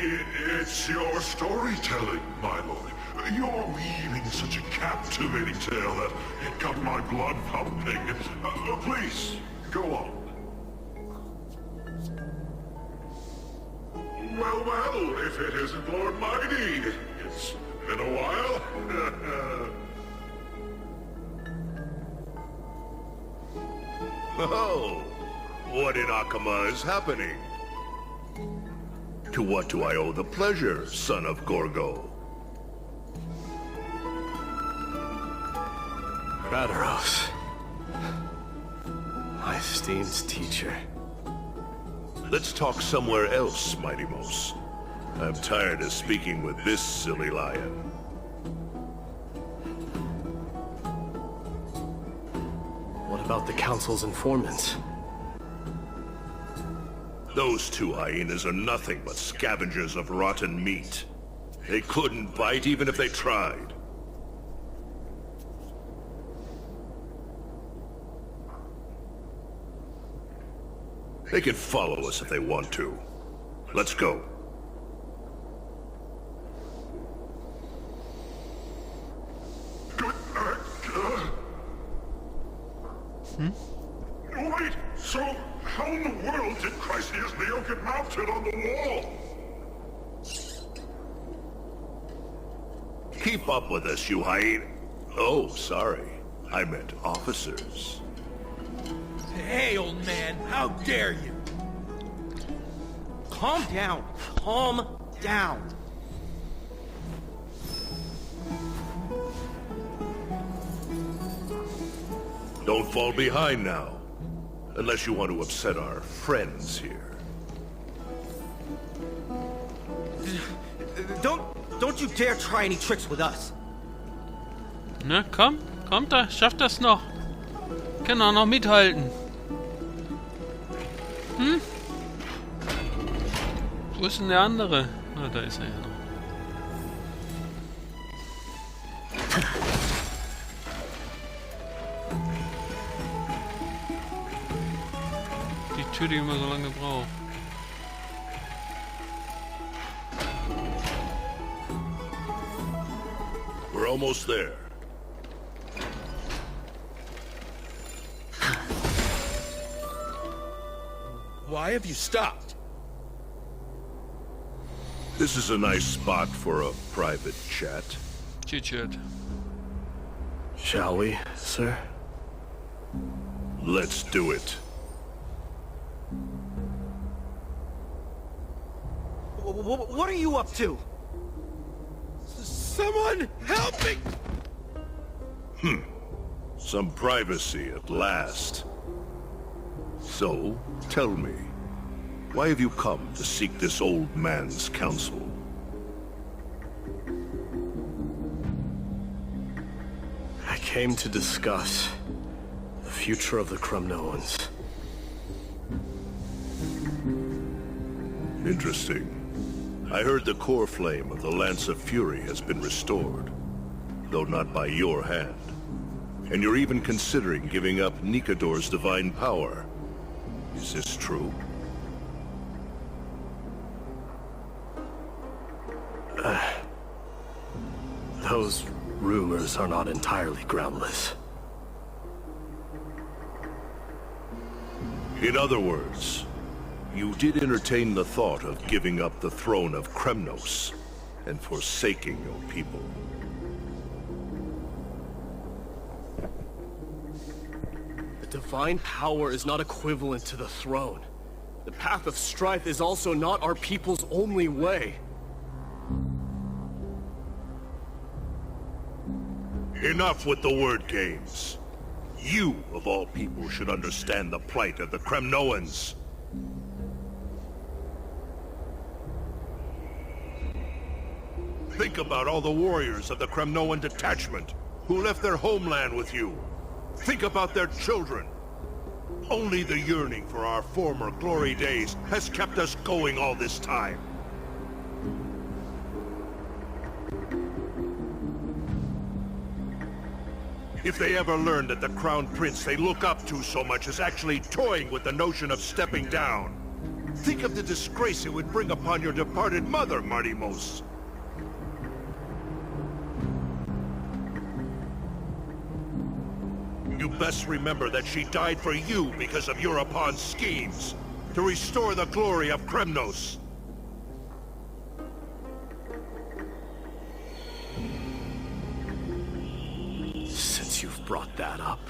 It's your storytelling, my lord. You're weaving such a captivating tale that it got my blood pumping. Please, go on. Well, if it isn't Lord Mighty. It's been a while. Oh, what in Akama is happening? To what do I owe the pleasure, son of Gorgo? Radaros, my esteemed teacher. Let's talk somewhere else, Mighty Mos. I'm tired of speaking with this silly lion. What about the Council's informants? Those two hyenas are nothing but scavengers of rotten meat. They couldn't bite even if they tried. They can follow us if they want to. Let's go. Wait, so how in the world did Chrysia's Neo get mounted on the wall? Keep up with us, you hyena. Oh, sorry. I meant officers. Hey, old man, how dare you? Calm down. Calm down. Don't fall behind now. Unless you want to upset our friends here. Don't you dare try any tricks with us. Na, kommt er, schafft das noch. Kann auch noch mithalten. Hm? Wo ist denn der andere? Na, da ist er ja noch. Die Tür, die immer so lange braucht. We're almost there. Why have you stopped? This is a nice spot for a private chat. Chit-chat. Shall we, sir? Let's do it. What are you up to? Someone help me! Some privacy at last. So, tell me, why have you come to seek this old man's counsel? I came to discuss the future of the Kremnoans. Interesting. I heard the core flame of the Lance of Fury has been restored, though not by your hand. And you're even considering giving up Nikador's divine power. Is this true? Those rumors are not entirely groundless. In other words, you did entertain the thought of giving up the throne of Kremnos and forsaking your people. The divine power is not equivalent to the throne. The path of strife is also not our people's only way. Enough with the word games. You, of all people, should understand the plight of the Kremnoans. Think about all the warriors of the Kremnoan detachment who left their homeland with you. Think about their children. Only the yearning for our former glory days has kept us going all this time. If they ever learn that the Crown Prince they look up to so much is actually toying with the notion of stepping down, Think of the disgrace it would bring upon your departed mother, Mighty Mos. You best remember that she died for you because of Europon's schemes, to restore the glory of Kremnos. Since you've brought that up,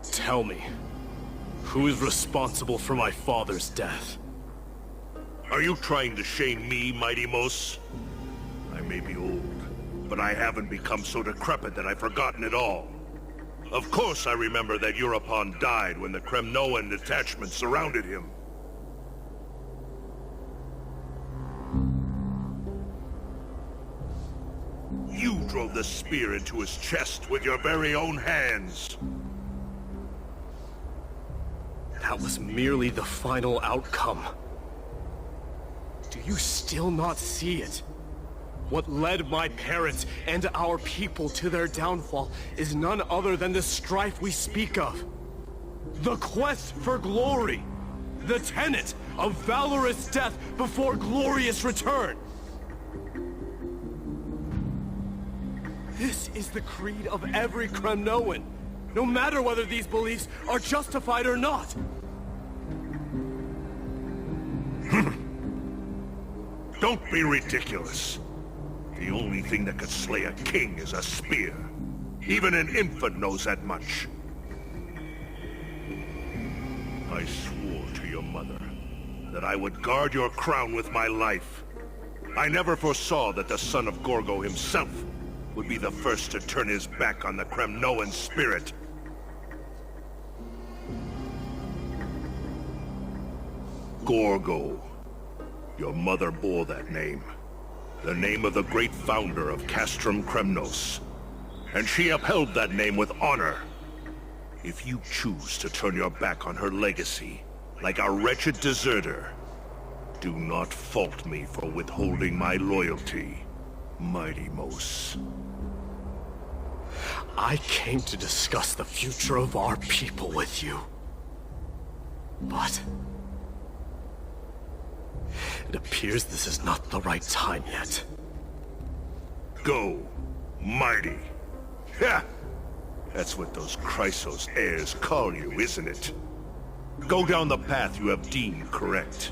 tell me, who is responsible for my father's death? Are you trying to shame me, Mighty Mos? I may be old, but I haven't become so decrepit that I've forgotten it all. Of course I remember that Europon died when the Kremnoan detachment surrounded him. You drove the spear into his chest with your very own hands. That was merely the final outcome. Do you still not see it? What led my parents and our people to their downfall is none other than the strife we speak of. The quest for glory. The tenet of valorous death before glorious return. This is the creed of every Kremnoan, no matter whether these beliefs are justified or not. Don't be ridiculous. The only thing that could slay a king is a spear. Even an infant knows that much. I swore to your mother that I would guard your crown with my life. I never foresaw that the son of Gorgo himself would be the first to turn his back on the Kremnoan spirit. Gorgo. Your mother bore that name. The name of the great founder of Castrum Kremnos. And she upheld that name with honor. If you choose to turn your back on her legacy, like a wretched deserter, do not fault me for withholding my loyalty, Mighty Mos. I came to discuss the future of our people with you. But it appears this is not the right time yet. Go, Mighty. Ha! That's what those Chrysos heirs call you, isn't it? Go down the path you have deemed correct.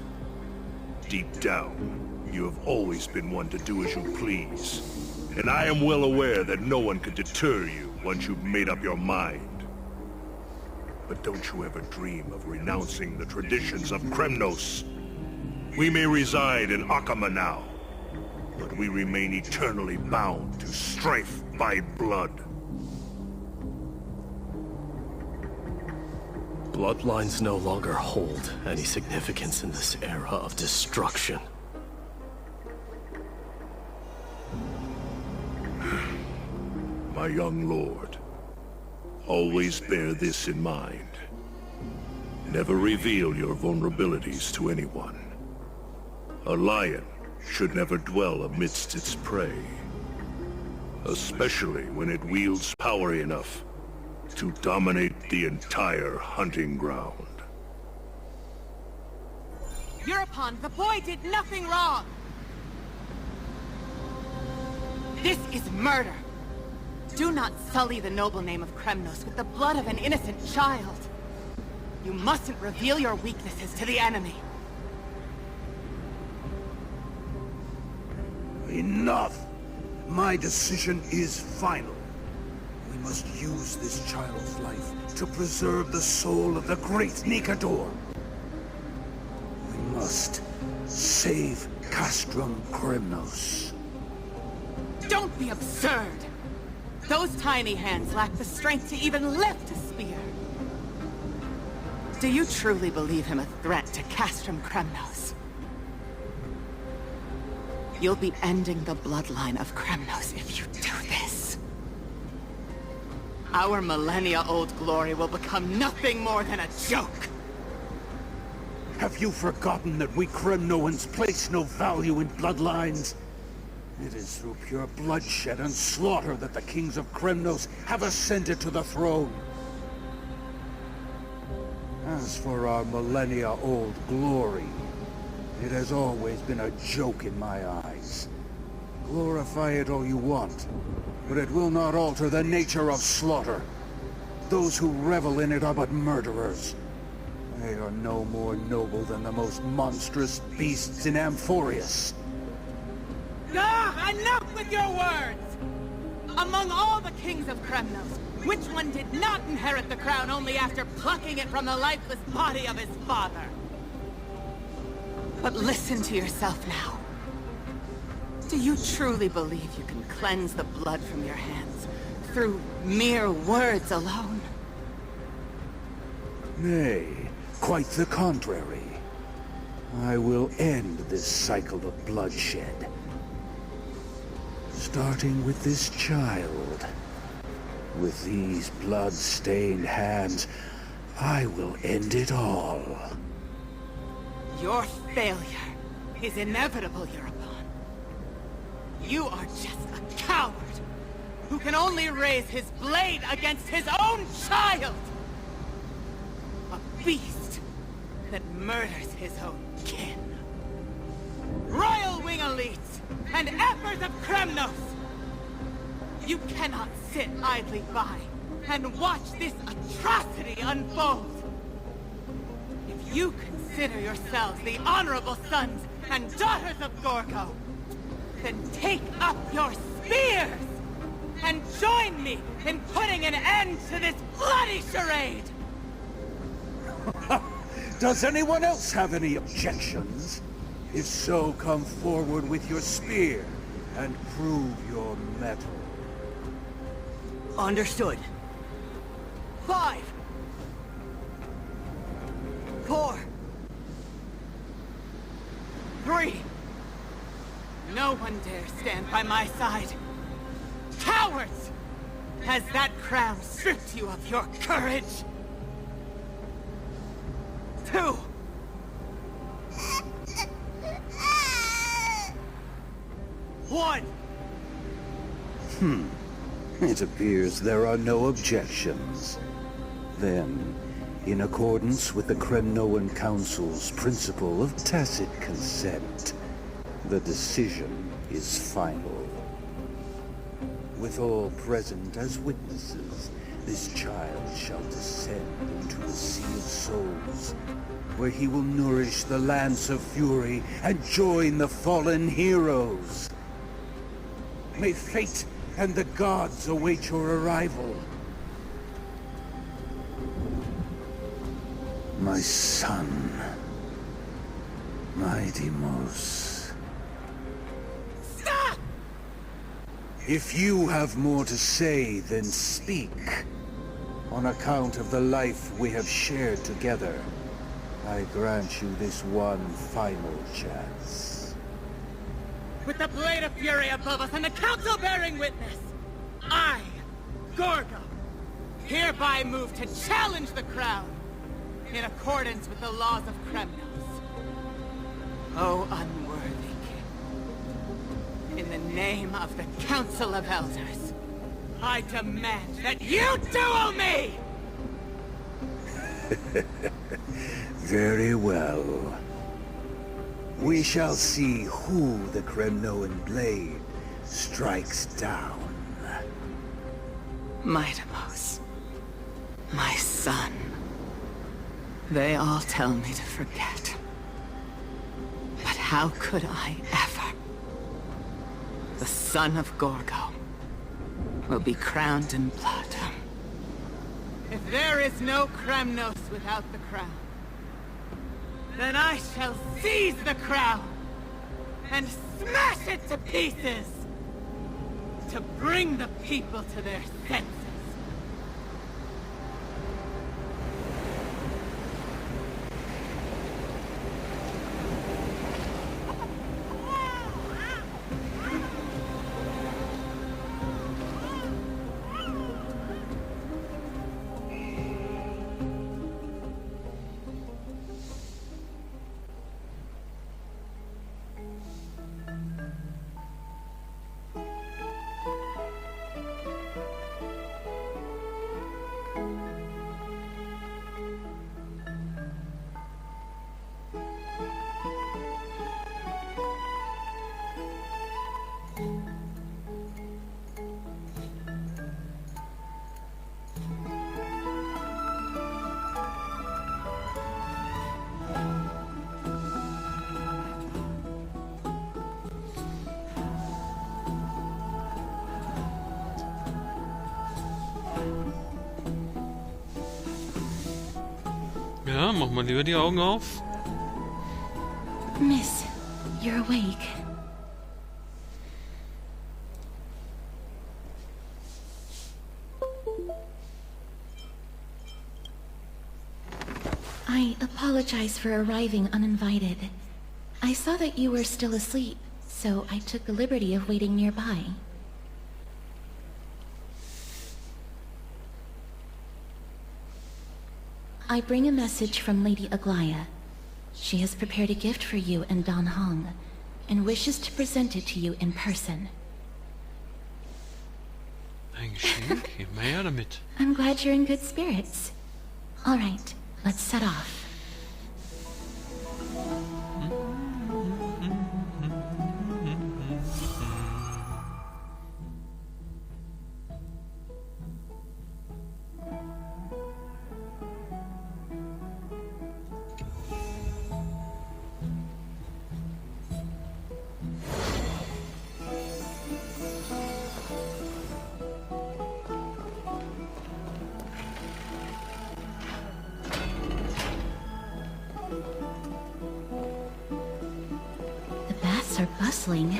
Deep down, you have always been one to do as you please. And I am well aware that no one could deter you once you've made up your mind. But don't you ever dream of renouncing the traditions of Kremnos. We may reside in Akama now, but we remain eternally bound to strife by blood. Bloodlines no longer hold any significance in this era of destruction. My young lord, always bear this in mind. Never reveal your vulnerabilities to anyone. A lion should never dwell amidst its prey, especially when it wields power enough to dominate the entire hunting ground. Europon, the boy did nothing wrong! This is murder! Do not sully the noble name of Kremnos with the blood of an innocent child! You mustn't reveal your weaknesses to the enemy! Enough! My decision is final. We must use this child's life to preserve the soul of the great Nikador. We must save Castrum Kremnos. Don't be absurd! Those tiny hands lack the strength to even lift a spear. Do you truly believe him a threat to Castrum Kremnos? You'll be ending the bloodline of Kremnos if you do this. Our millennia-old glory will become nothing more than a joke. Have you forgotten that we Kremnoans place no value in bloodlines? It is through pure bloodshed and slaughter that the kings of Kremnos have ascended to the throne. As for our millennia-old glory, it has always been a joke in my eyes. Glorify it all you want, but it will not alter the nature of slaughter. Those who revel in it are but murderers. They are no more noble than the most monstrous beasts in Amphorius. Ah, enough with your words! Among all the kings of Kremnos, which one did not inherit the crown only after plucking it from the lifeless body of his father? But listen to yourself now. Do you truly believe you can cleanse the blood from your hands through mere words alone? Nay, quite the contrary. I will end this cycle of bloodshed. Starting with this child. With these blood-stained hands, I will end it all. Your failure is inevitable, Europawn. You are just a coward who can only raise his blade against his own child! A beast that murders his own kin. Royal Wing elites and Emperors of Kremnos! You cannot sit idly by and watch this atrocity unfold. If you consider yourselves the honorable sons and daughters of Gorgo, then take up your spears and join me in putting an end to this bloody charade! Does anyone else have any objections? If so, come forward with your spear and prove your mettle. Understood. 5, 4, 3. No one dare stand by my side. Cowards! Has that crown stripped you of your courage? 2. 1. It appears there are no objections. Then, in accordance with the Kremnoan Council's principle of tacit consent, the decision is final. With all present as witnesses, this child shall descend into the Sea of Souls, where he will nourish the Lance of Fury and join the fallen heroes. May fate and the gods await your arrival. My son, my Deimos. Stop! If you have more to say, then speak. On account of the life we have shared together, I grant you this one final chance. With the blade of fury above us and the council bearing witness, I, Gorgo, hereby move to challenge the crown in accordance with the laws of Kremnos. O unworthy king, in the name of the Council of Elders, I demand that you duel me! Very well. We shall see who the Kremnoan blade strikes down. My Deimos, my son. They all tell me to forget. But how could I ever? The son of Gorgo will be crowned in blood. If there is no Kremnos without the crown, then I shall seize the crown and smash it to pieces to bring the people to their senses. Ja, mach mal lieber die Augen auf. Miss, you're awake. I apologize for arriving uninvited. I saw that you were still asleep, so I took the liberty of waiting nearby. I bring a message from Lady Aglaya. She has prepared a gift for you and Dan Hong, and wishes to present it to you in person. Ein Geschenk? Geh mal her damit. I'm glad you're in good spirits. All right, let's set off. Are bustling.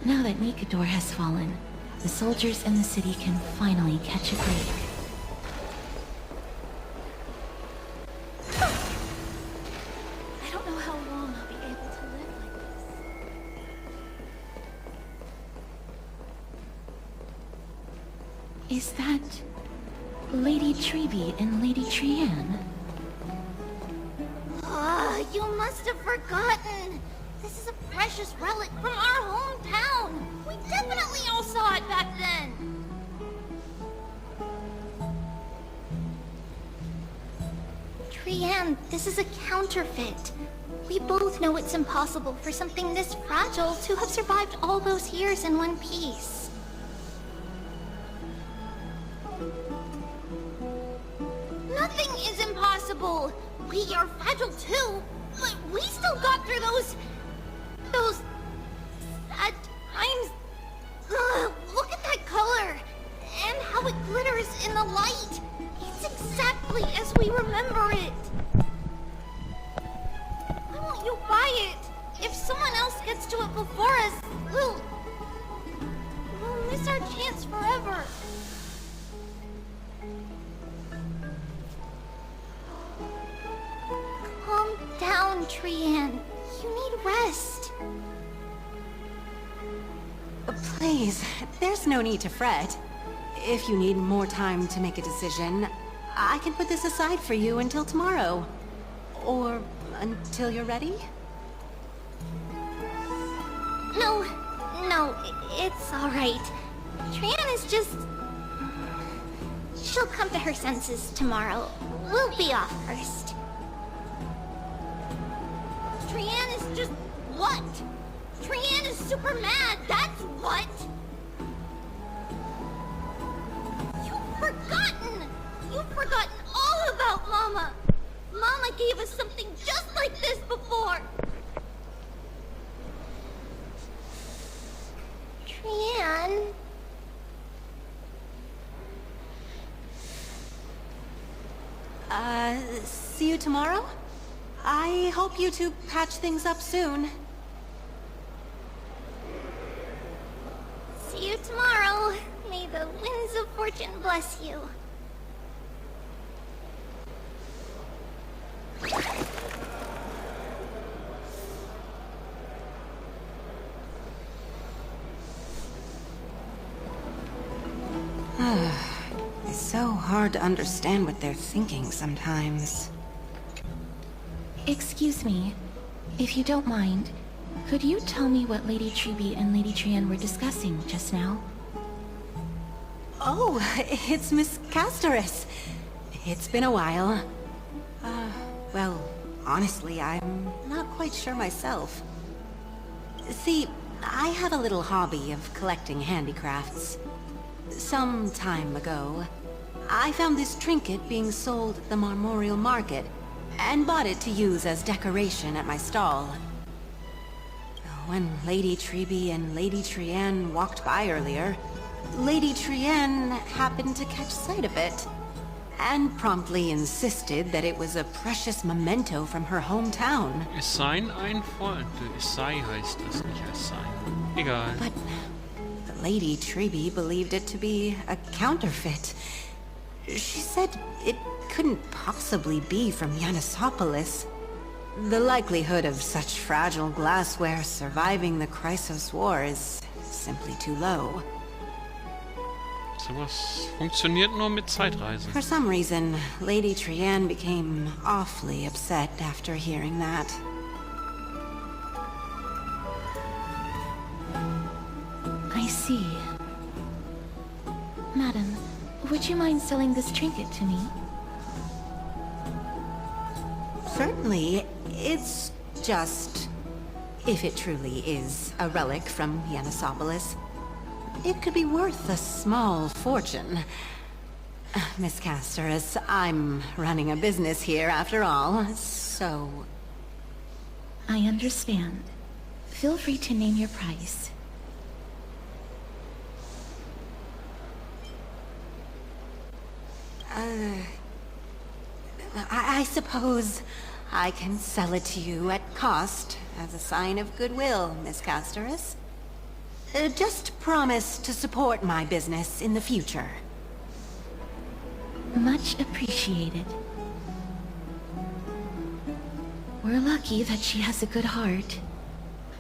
Now that Nikador has fallen, the soldiers in the city can finally catch a break. I don't know how long I'll be able to live like this. Is that Lady Treby and Lady Trianne? You must have forgotten. This is a precious relic from our hometown. We definitely all saw it back then. Trianne, this is a counterfeit. We both know it's impossible for something this fragile to have survived all those years in one piece. Nothing is impossible. We are fragile too, but we still got through those sad times. Ugh, look at that color and how it glitters in the light. It's exactly as we remember it. Why won't you buy it? If someone else gets to it before us, we'll miss our chance forever. Calm down, Trianne. You need rest. Please, there's no need to fret. If you need more time to make a decision, I can put this aside for you until tomorrow. Or until you're ready? No, it's alright. Trianne is just... She'll come to her senses tomorrow. We'll be off first. Trianne is just... what? Trianne is super mad, that's what! You've forgotten all about Mama! Mama gave us something just like this before! Trianne... See you tomorrow? I hope you two patch things up soon. See you tomorrow. May the winds of fortune bless you. It's so hard to understand what they're thinking sometimes. Excuse me, if you don't mind, could you tell me what Lady Treby and Lady Trianne were discussing just now? Oh, it's Miss Castoris. It's been a while. Well, honestly, I'm not quite sure myself. See, I have a little hobby of collecting handicrafts. Some time ago, I found this trinket being sold at the Marmorial Market, and bought it to use as decoration at my stall. When Lady Treby and Lady Trianne walked by earlier, Lady Trianne happened to catch sight of it. and promptly insisted that it was a precious memento from her hometown. Es sein ein Freund. Es sei heißt das, nicht es sein. Egal. But Lady Treby believed it to be a counterfeit. She said it couldn't possibly be from Yanisopolis. The likelihood of such fragile glassware surviving the Chrysos War is simply too low. Sowas funktioniert nur mit Zeitreisen. For some reason, Lady Trianne became awfully upset after hearing that. I see. Madam, would you mind selling this trinket to me? Certainly. It's just... if it truly is a relic from Yanisopolis, it could be worth a small fortune. Miss Casterus, I'm running a business here after all, so... I understand. Feel free to name your price. I suppose I can sell it to you at cost as a sign of goodwill, Miss Casterus. Just promise to support my business in the future. Much appreciated. We're lucky that she has a good heart.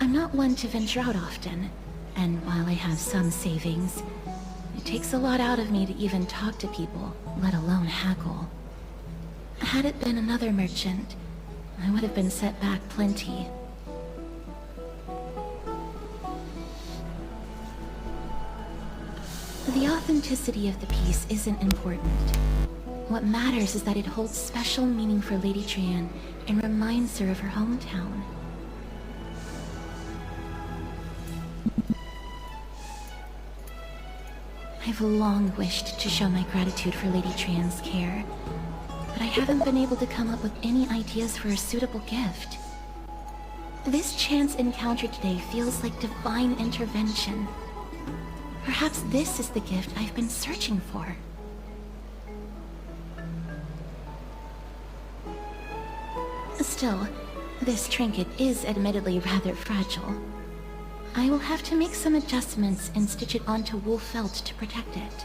I'm not one to venture out often, and while I have some savings, it takes a lot out of me to even talk to people, let alone haggle. Had it been another merchant, I would have been set back plenty. The authenticity of the piece isn't important. What matters is that it holds special meaning for Lady Trianne and reminds her of her hometown. I've long wished to show my gratitude for Lady Trianne's care, but I haven't been able to come up with any ideas for a suitable gift. This chance encounter today feels like divine intervention. Perhaps this is the gift I've been searching for. Still, this trinket is admittedly rather fragile. I will have to make some adjustments and stitch it onto wool felt to protect it.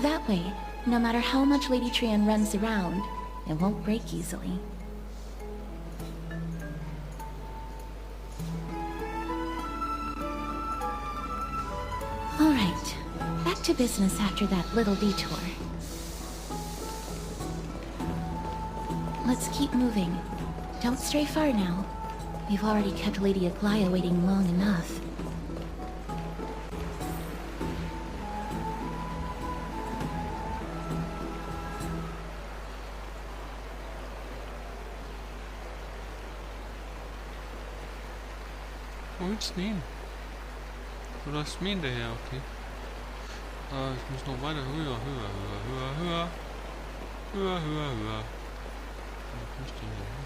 That way, no matter how much Lady Trianne runs around, it won't break easily. Alright, back to business after that little detour. Let's keep moving. Don't stray far now. We've already kept Lady Aglaya waiting long enough. Wo willst du hin? Du läufst mir hinterher, okay. Ich muss noch weiter. Höher, höher, höher, höher, höher. Höher, höher, höher. Wo komm ich denn hier hin?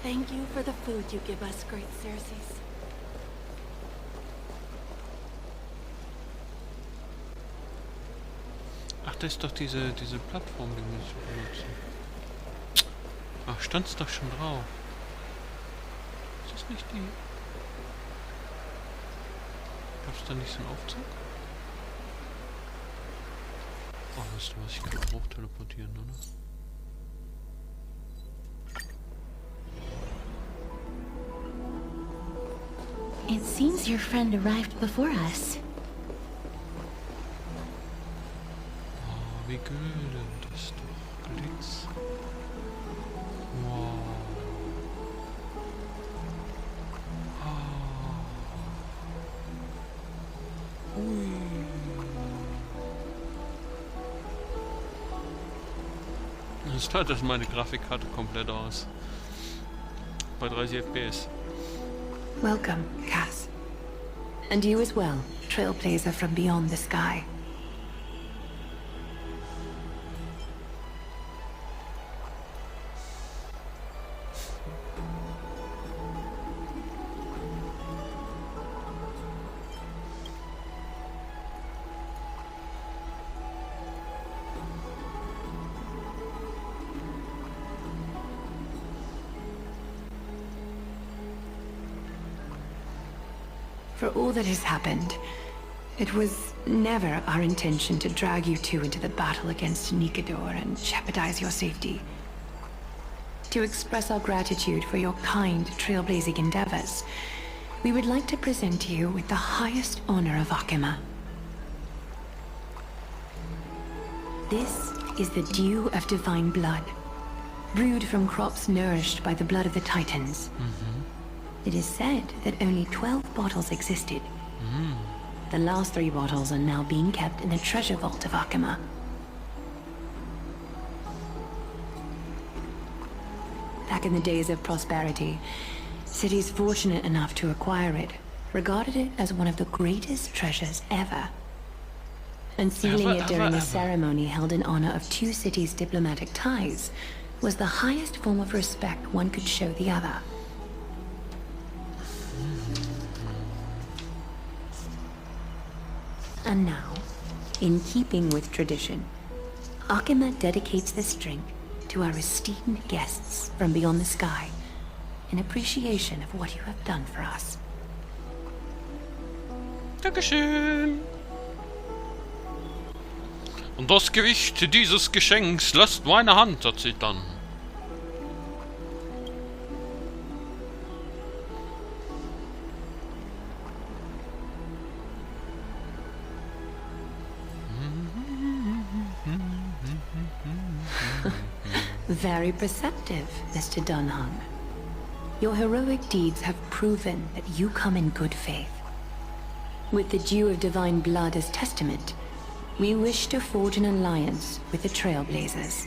Thank you for the food you give us, great Xerxes. Ach, das ist doch diese Plattform, die muss ich benutzen. Ach, stand's doch schon drauf. Ist das nicht die? Gab's da nicht so einen Aufzug? Oh, weißt du was, ich kann auch hoch teleportieren, oder? It seems your friend arrived before us. Oh, wie güldend das doch glitzt. Wow. Oh. Ui. Das startet meine Grafikkarte komplett aus. Bei 30 FPS. Welcome, Cass. And you as well, trailblazer from beyond the sky. for all that has happened. It was never our intention to drag you two into the battle against Nikador and jeopardize your safety. To express our gratitude for your kind, trailblazing endeavors, we would like to present you with the highest honor of Akima. This is the dew of divine blood, brewed from crops nourished by the blood of the Titans. It is said that only 12 bottles existed. The last 3 bottles are now being kept in the treasure vault of Akima. Back in the days of prosperity, cities fortunate enough to acquire it regarded it as one of the greatest treasures ever. Unsealing it during a ceremony held in honor of 2 cities' diplomatic ties was the highest form of respect one could show the other. And now, in keeping with tradition, Akima dedicates this drink to our esteemed guests from beyond the sky, in appreciation of what you have done for us. Dankeschön. Und das Gewicht dieses Geschenks lässt meine Hand erzittern. Very perceptive, Mr. Dunham. Your heroic deeds have proven that you come in good faith. With the dew of divine blood as testament, we wish to forge an alliance with the Trailblazers.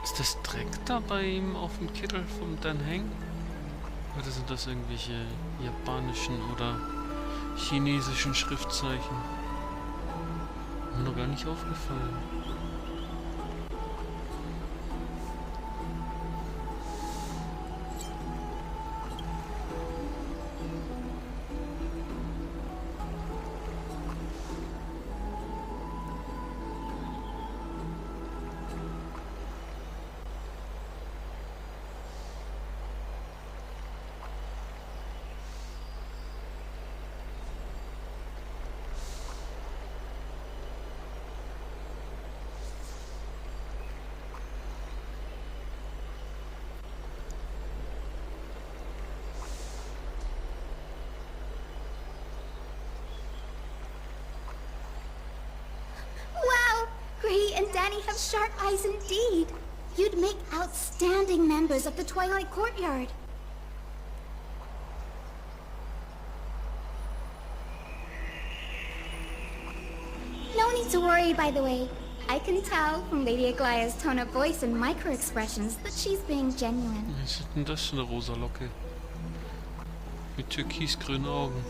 Ist das Dreck da bei ihm auf dem Kittel vom Dan hängen? Oder sind das irgendwelche japanischen oder chinesischen Schriftzeichen? Mir noch gar nicht aufgefallen. Gray and Danny have sharp eyes indeed. You'd make outstanding members of the Twilight Courtyard. No need to worry, by the way. I can tell from Lady Aglaya's tone of voice and micro-expressions that she's being genuine. Was ist denn das für eine rosa Locke? Mit türkisgrünen Augen.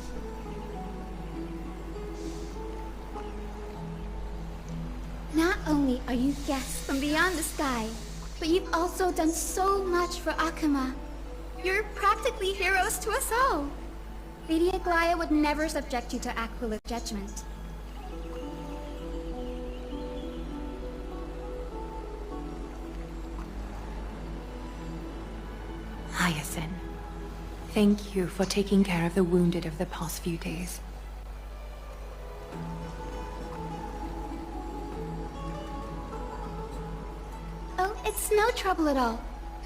Not only are you guests from beyond the sky, but you've also done so much for Akima. You're practically heroes to us all. Lady Aglaya would never subject you to Aquila's judgment. Hyacinth, thank you for taking care of the wounded of the past few days. Oh, it's no trouble at all.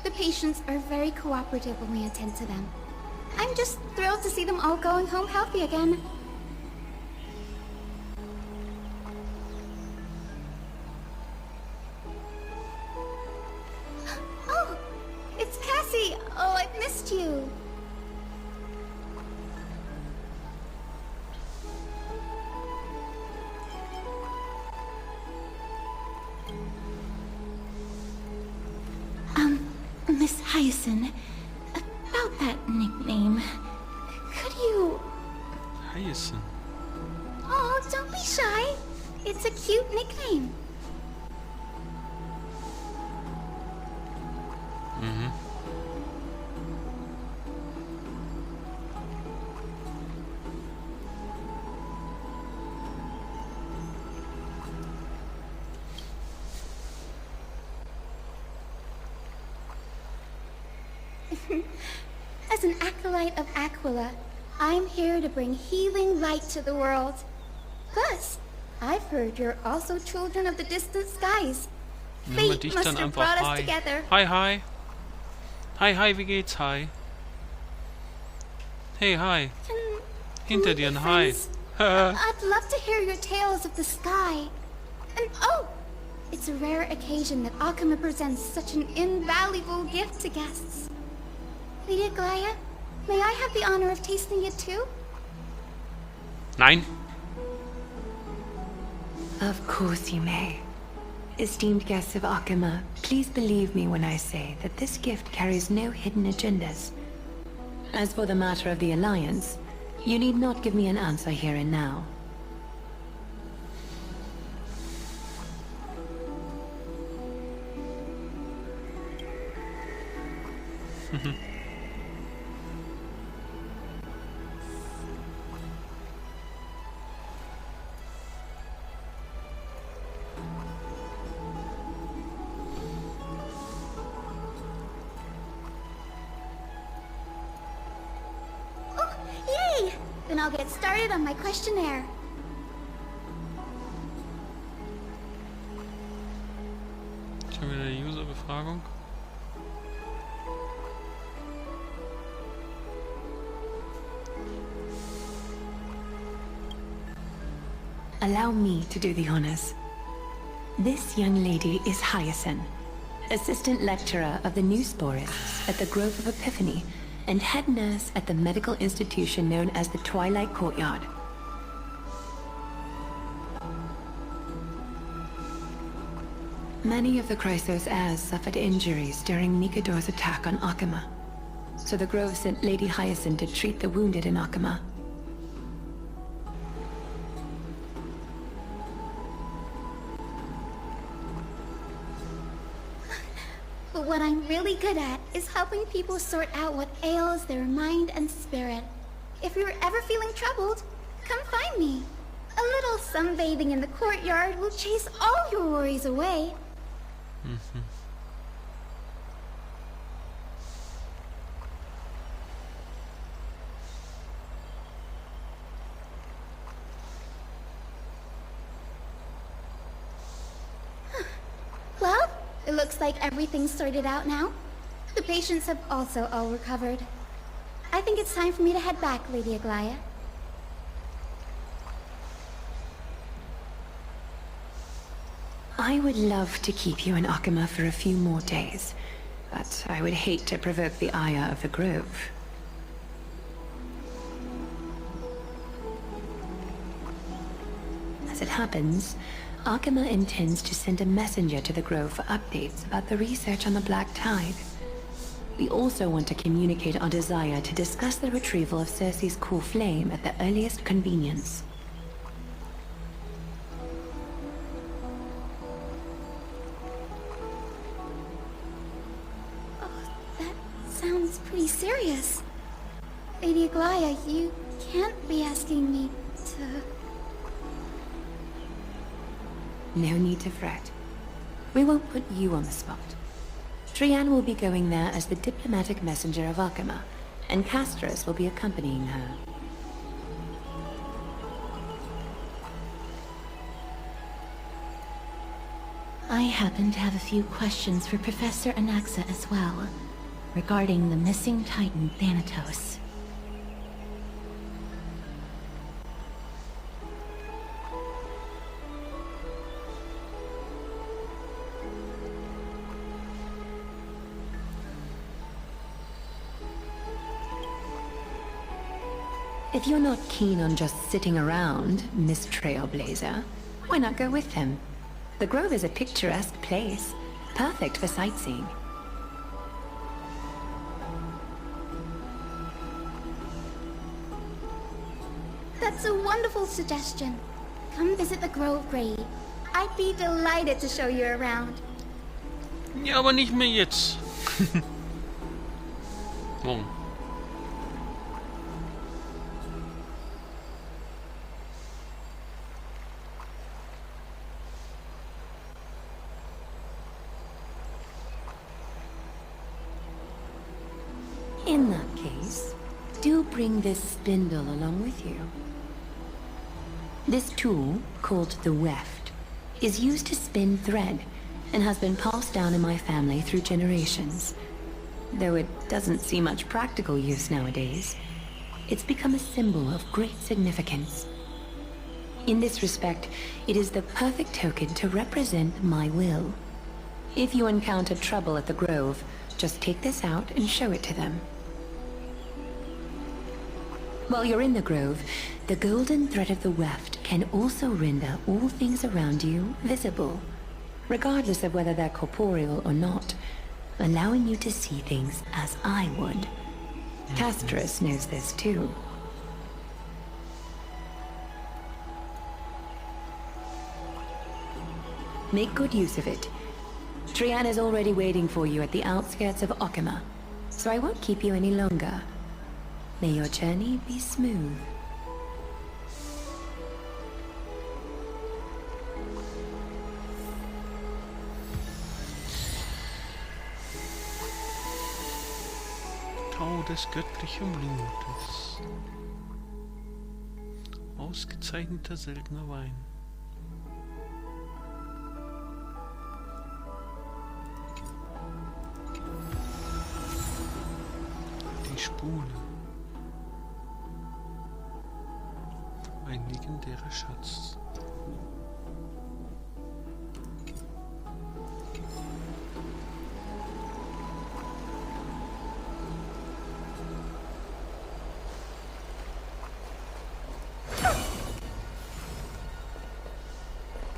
The patients are very cooperative when we attend to them. I'm just thrilled to see them all going home healthy again. Oh, it's Cassie! Oh, I've missed you. Miss Hyacinth, about that nickname, could you... Hyacinth? Oh, don't be shy. It's a cute nickname. As an acolyte of Aquila, I'm here to bring healing light to the world. Plus, I've heard you're also children of the distant skies. Nennen wir Fate dich must dann have einfach brought us Hi. together. Hi, hi. Hi, hi, wie geht's? Hi. Hey, hi. Hinter we dir be ein Hi. friends? I'd love to hear your tales of the sky. And oh, it's a rare occasion that Akama presents such an invaluable gift to guests. Lady Aglaya, may I have the honor of tasting it too? Nein. Of course you may. Esteemed guests of Akama, please believe me when I say that this gift carries no hidden agendas. As for the matter of the Alliance, you need not give me an answer here and now. Oh, yay! Then I'll get started on my questionnaire. Schon wieder die User-Befragung. Allow me to do the honors. This young lady is Hyacinth, assistant lecturer of the new sporists at the Grove of Epiphany and head nurse at the medical institution known as the Twilight Courtyard. Many of the Chrysos heirs suffered injuries during Mikador's attack on Akama, so the Grove sent Lady Hyacinth to treat the wounded in Akama. But what I'm really good at is helping people sort out what ails their mind and spirit. If you're ever feeling troubled, come find me. A little sunbathing in the courtyard will chase all your worries away. Well, it looks like everything's sorted out now. The patients have also all recovered. I think it's time for me to head back, Lady Aglaya. I would love to keep you in Akama for a few more days, but I would hate to provoke the ire of the Grove. As it happens, Akama intends to send a messenger to the Grove for updates about the research on the Black Tide. We also want to communicate our desire to discuss the retrieval of Circe's core flame at the earliest convenience. That sounds pretty serious. Lady Aglaya, you can't be asking me to... No need to fret. We won't put you on the spot. Trianne will be going there as the diplomatic messenger of Akama, and Castris will be accompanying her. I happen to have a few questions for Professor Anaxa as well, regarding the missing Titan Thanatos. If you're not keen on just sitting around, Miss Trailblazer, why not go with him? The Grove is a picturesque place, perfect for sightseeing. That's a wonderful suggestion. Come visit the Grove Grade. I'd be delighted to show you around. Ja, aber nicht mehr jetzt. Morgen. In that case, do bring this spindle along with you. This tool, called the weft, is used to spin thread and has been passed down in my family through generations. Though it doesn't see much practical use nowadays, it's become a symbol of great significance. In this respect, it is the perfect token to represent my will. If you encounter trouble at the Grove, just take this out and show it to them. While you're in the Grove, the golden thread of the weft can also render all things around you visible, regardless of whether they're corporeal or not, allowing you to see things as I would. Castorus knows this too. Make good use of it. Trian is already waiting for you at the outskirts of Okima, so I won't keep you any longer. May your journey be smooth. Tau des göttlichen Blutes. Ausgezeichneter seltener Wein. Die Spule. Ein legendärer Schatz.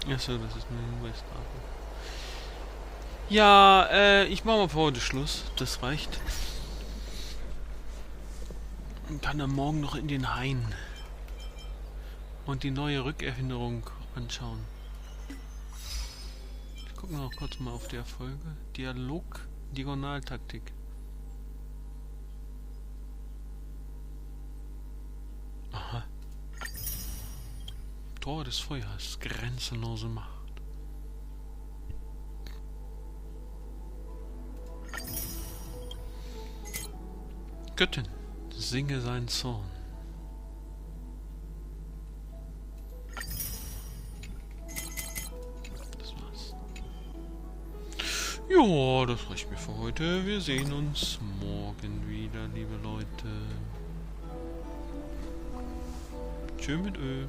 Achso, das ist eine Hinweistafel. Ja, ich mache mal für heute Schluss. Das reicht. Und kann dann morgen noch in den Hain und die neue Rückerinnerung anschauen. Ich gucke noch kurz mal auf die Erfolge. Dialog, Diagonaltaktik. Aha. Tor des Feuers, grenzenlose Macht. Göttin, singe seinen Zorn. Das war's. Ja, das reicht mir für heute. Wir sehen uns morgen wieder, liebe Leute. Tschö mit Ö.